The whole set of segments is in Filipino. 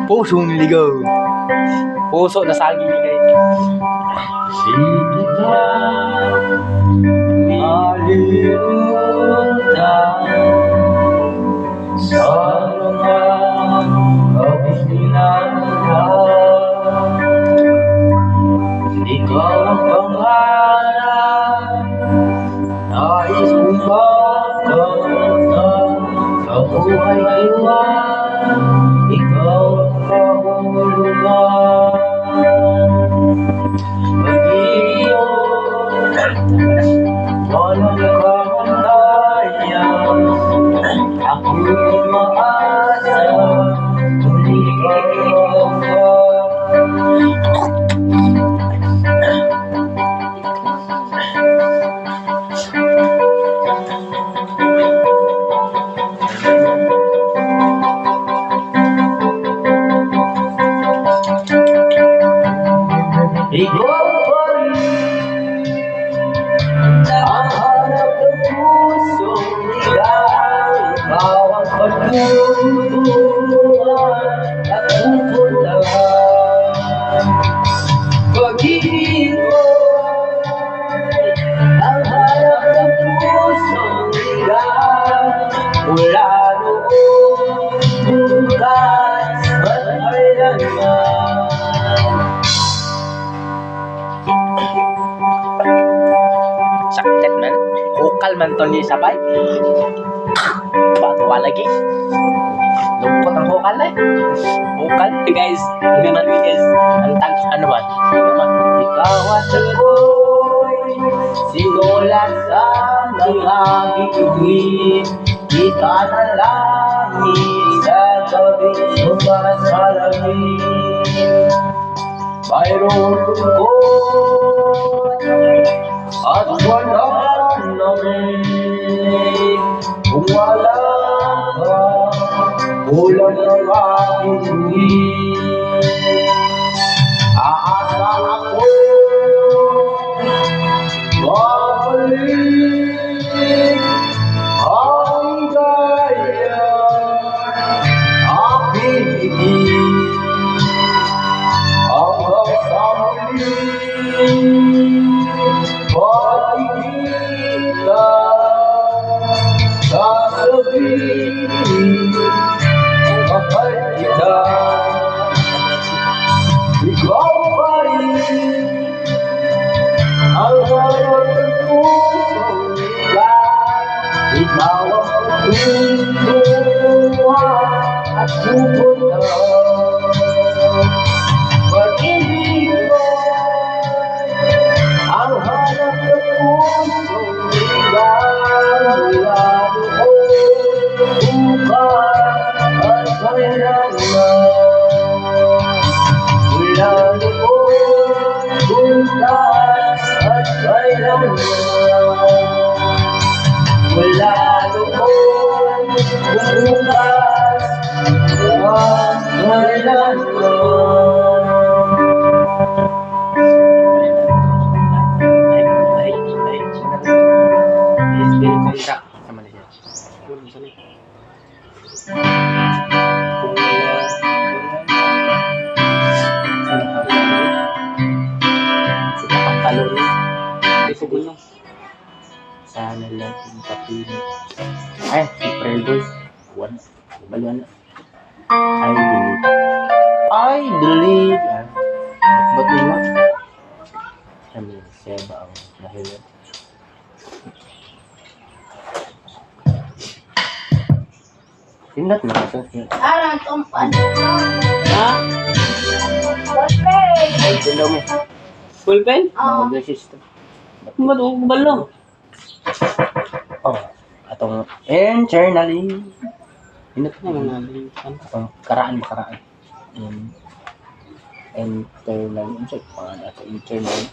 Pusong ligaw. Puso na saging ligay. Hindi ka malimutan sa mga kabisinahan. Ikaw ang pangarap, nais kong magkamtan sa buhay iwan. Ikaw ang kahulugan. Pag-iyon, walang kamatayan. Ako'y umaasa, muli ikaw ka. Ikaw pa rin ang hanap ng pusong ligaw. Ikaw ang pagtutulungan at pupuntahan. Pag-ibig ko'y ang hanap ng pusong ligaw. Mula noon, bukas at kailanman. Sakit man. Hukal man to ni sabay. Bato lagi. Lumpot ang hukal eh. Hukal guys. Ganun guys. Ang tag ano ba? Ikaw at ako'y sinulat sa mga bituin. Kita na langit sa gabing sumasalamig. Mayroong lungkot at walang lamig. Kung wala ka, kulang ang aking tuwin. Aasa ako babalik ang gaya aking ibig. Hanggang sa muli, pag-ibig sasabihin, mahal kita. Ikaw pa rin ang hanap ng pusong ligaw. Ikaw ang pagtutulungan at pupuntahan. Pag-ibig ko'y ang hanap ng pusong ligaw. Mula noon, bukas at kailanman. Mula noon, bukas at kailanman. Mula noon, bukas at kailanman. Kontra sama dia. Sana lang yung tapin. Ay, si Fredo. One. Baluan na. I believe. Ba't mo? Kami, seba ang nahilan. Tindat na ito. Arang tumpan. Ha? Ballpen. Ay, tindaw mo. Full pen? Oo. Mga system. Ba't mo balong? Oh, atong internally. Tindat na mga lisan. Atong karaan. Internal. Check pa na ito. Internally.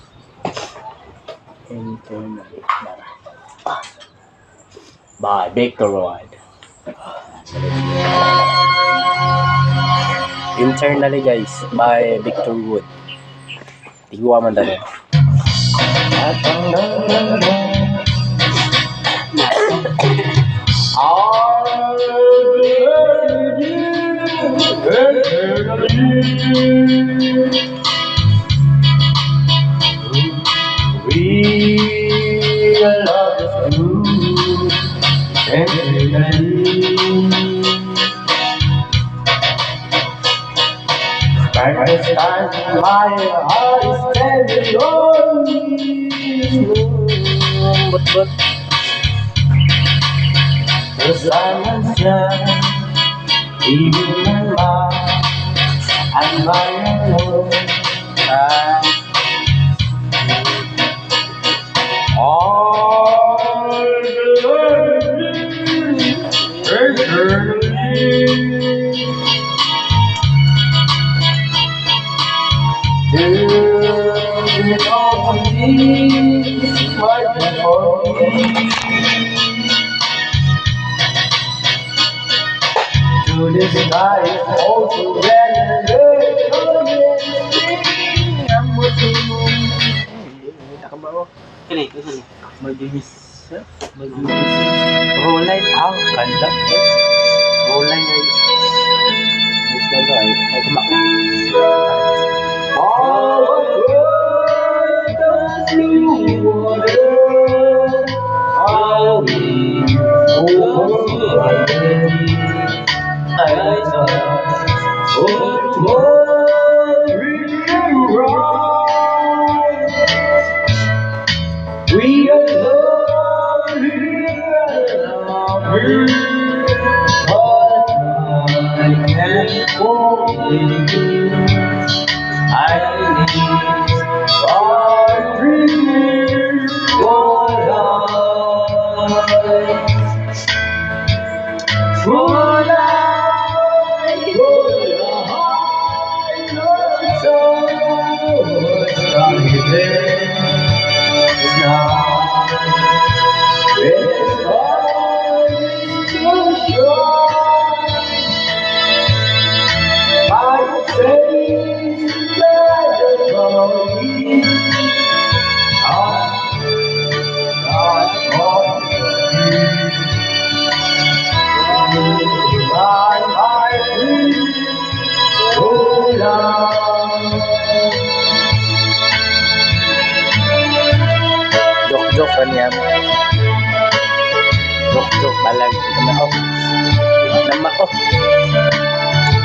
By Victor Road. Internally guys, by Victor Wood. Tigwa man dali. I'll be We love you tenderly. By this time, my heart is very lonely. But The silence shines, even in I'm by alone. All to this sky is also red I'm watching you. nakabaw. Kini, ito ni. Maginis. Roll line out, kanda. Roll line guys. Guys na to ay kumako. All across the blue water, I'll be over I saw we are lonely, but I can't forget you. I need our dreams for life. For life, so much there. It's not this heart is too short. I say that lonely, not for my dreams, oh love. Joke kanya. Joke balag nama oh. Nama oh.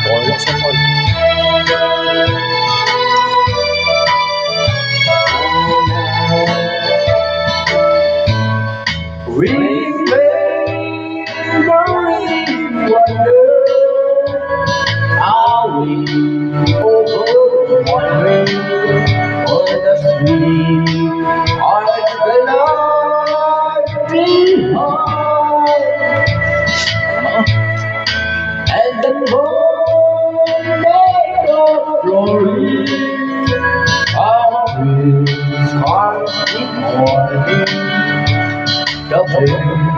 Polo sa pol. We may wonder how we over one way or the street or the light behind and the moon made of glory our dreams are in morning. The pain,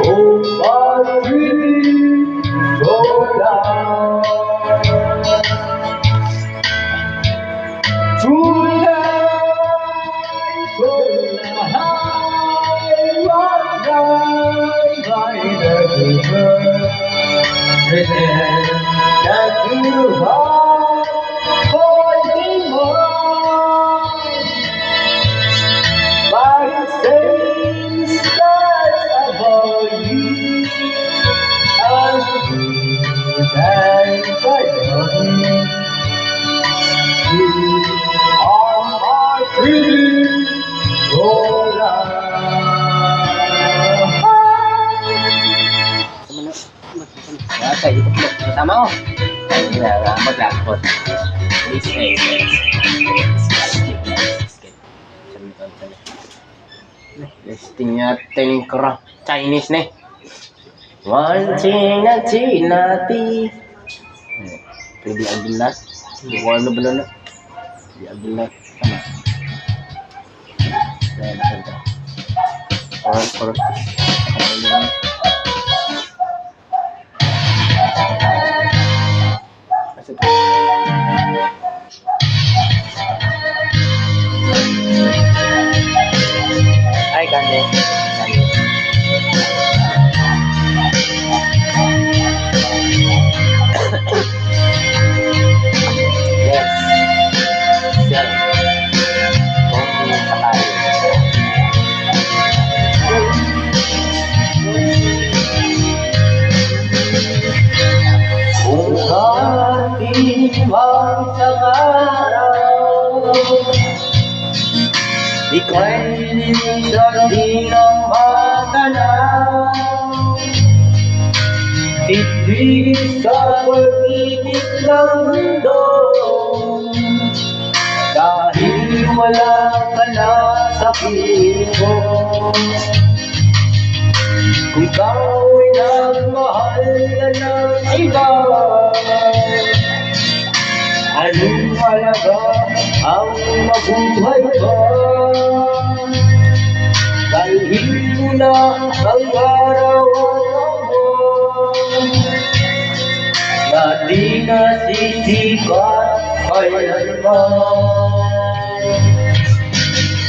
oh my dreams, so loud. Through life, one night by the river, pretend that you are holding on. But it says that about you as you dance I love you are my dream, oh love. Yata ito po. Tama ko. Kaya maglakot. Please stay. Listing natin kara Chinese nih. One China China ti. Pwede agilat. Wala ba na? Pwede agilat sama. Correct. Hai Kande. mang isang araw ika'y hindi na matanaw. Ibig sa pag-ibig ng mundo dahil wala ka na sa piling ko. Kung ikaw ay nagmahal na ng iba, anong halaga ang mabuhay ka? Dalhin mo na ang araw na di nasisikat kailanman.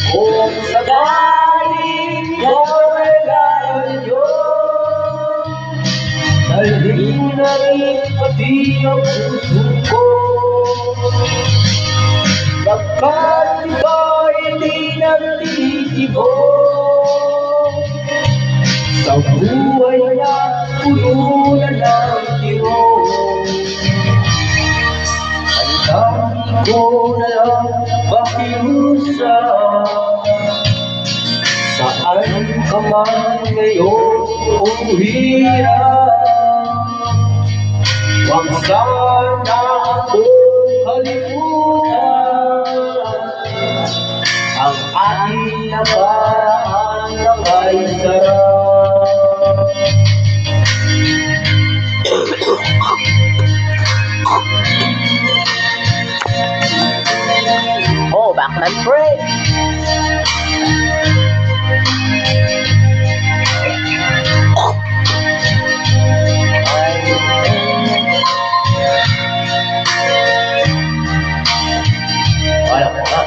Kung sakaling wala yun, dalhin mo na rin pati ang puso ko. Bakit ika'y di nagtitibo sa buhay na puno na ng tiro? Ang dami ko na lang pakiusa, saan ka man ngayon hirap. Huwag sana akong kalimutan ang ating nakaraan na may sarap. Oh, Backman Break! Wala ko na.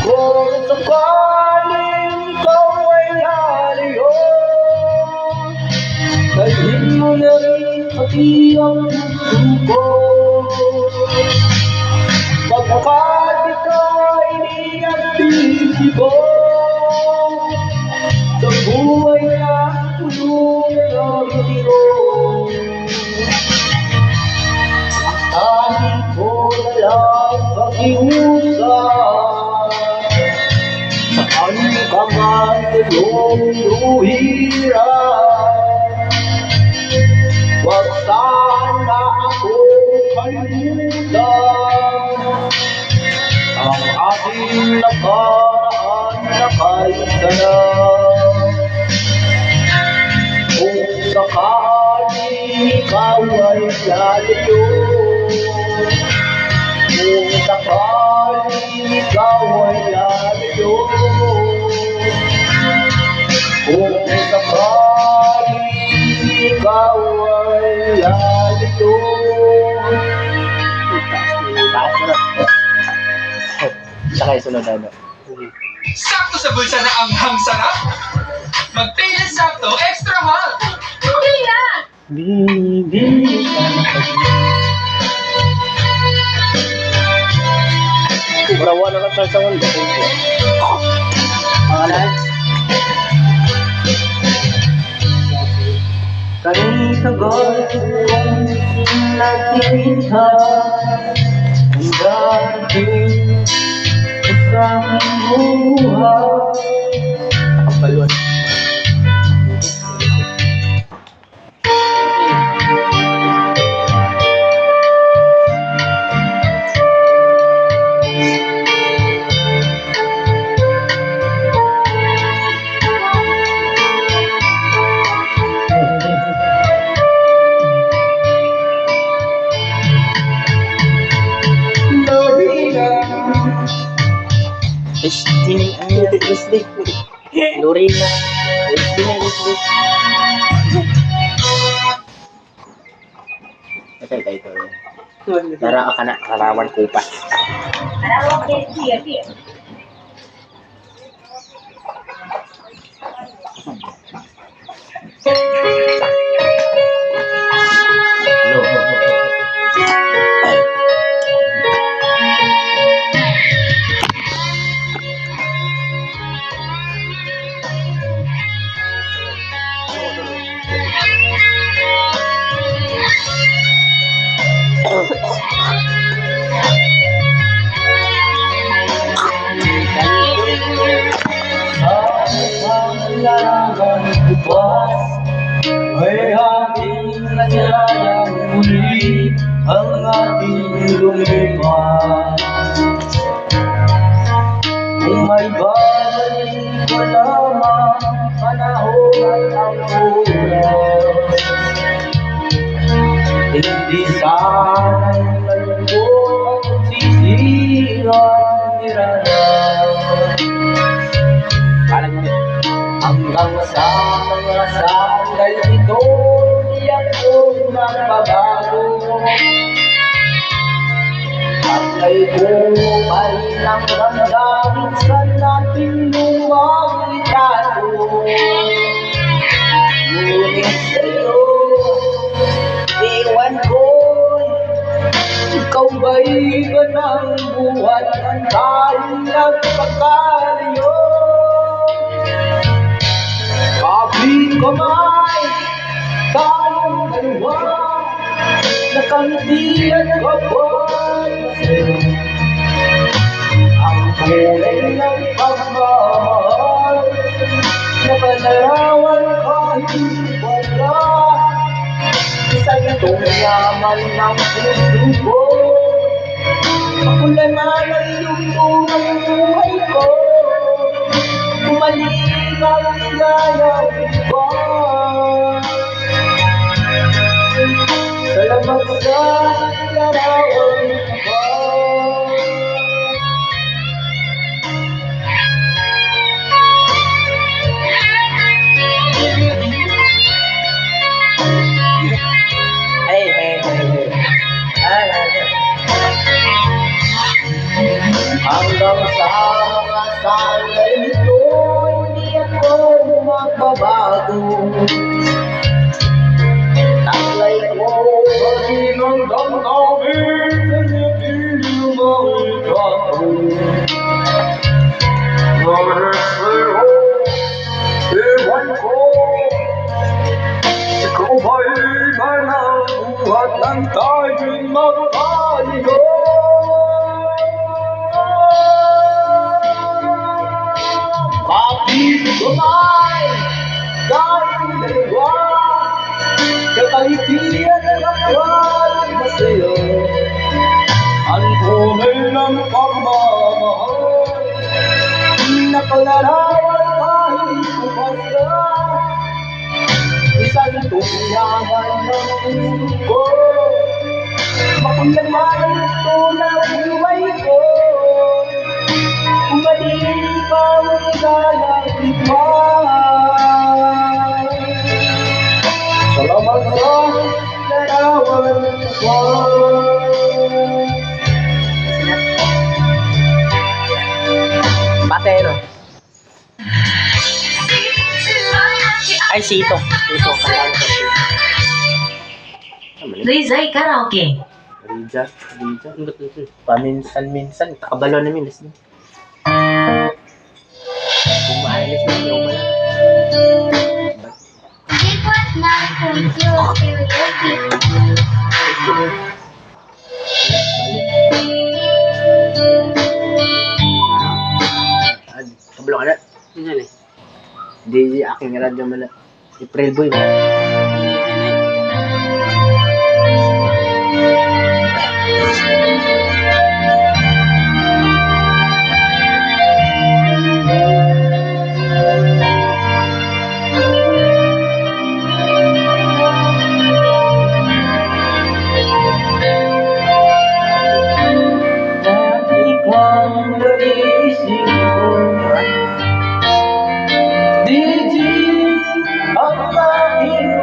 Kung sakaling ikaw ay lalayo, dalhin mo na rin pati ang puso ko. Pagkat ika'y di nagtitibo sa buhay na puno ng tiro, dahil ko na lang pakiusap, saan ka man ngayong luhirap. Huwag sana akong kalimutan ang ating nakaraan na kay sarap. Kung sakaling ikaw ay lalayo, kung sakaling ikaw ay lalayo, kung sakaling ikaw ay lalayo. Taas mo na. Saka yung sunod ano. Sakto sa bulsa na anghang sarap. Mag-Payless Sakto Extra Hot. Okay na! Bibi Murawa na ka sa wanda. Mga lads. Kay tagal kong nakita ang darating sa aking buhay. Kapaluan. Lorena. Kasi ito. Dara ka na karawan kupas. Alam mo, dia. Ang larangan bukas ay ating nasyayang muli ang ating lumipas. Kung may babalik ko lamang panahon at ang oras, hindi sana'y malungkot at sisira ang niranas. Hanggang sa mga sandal ito, di ako magbabago. Taglay ko ay nang ramdamin sa nating lumang litrato. Ngunit sa'yo, iwan ko, ikaw ba'y iba ng buhat ng tayong nagpakalayo? Kapit kamay, tayong dalawa, nakangiti at kapal sa'yo. Ang kulay ng pagmamahal, nakalarawan kahit wala. Isa itong yaman ng puso ko, makulanan ang iyong tunang buhay ko. Bumalik ang ligayang iba. Salamat sa larawan iba. Hanggang sa mga sandal nito, hindi ako magbabago. Taglay ko sa sinang damdamin sa naging mga ikato. Ngunit sa'yo, iwan ko, ikaw ba'y iba ng buhat ng tayong magkaligo? Kapit kamay, tayong dalawa, kakalitin at kapal na sa'yo. Ang tunay ng pagmamahal, nakalarawan kahit bukas na. Isang itong yaman ng puso ko, makunlaman ang tunang buhay ko. Bumalik ang ligayang iba. Salamat sa larawan ko. Patero. Ay, sito. Sito, kailangan ko sito. Rizay Karaoke. Rija. Paminsan-minsan, kakabalo namin. Listen. Kung maalis na yung wala. Lipat ng karaoke. Kabalo ka na. Hindi aking radyo mala. April Boy ba? Di ang aking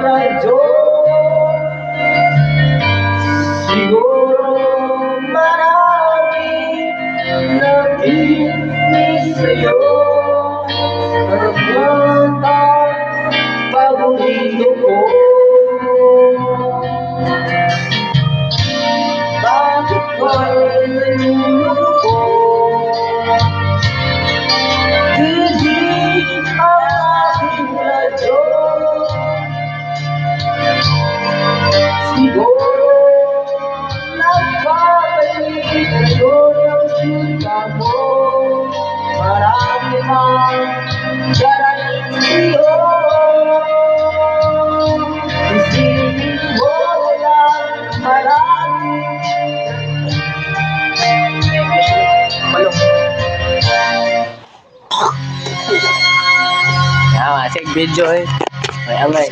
video eh. May angay.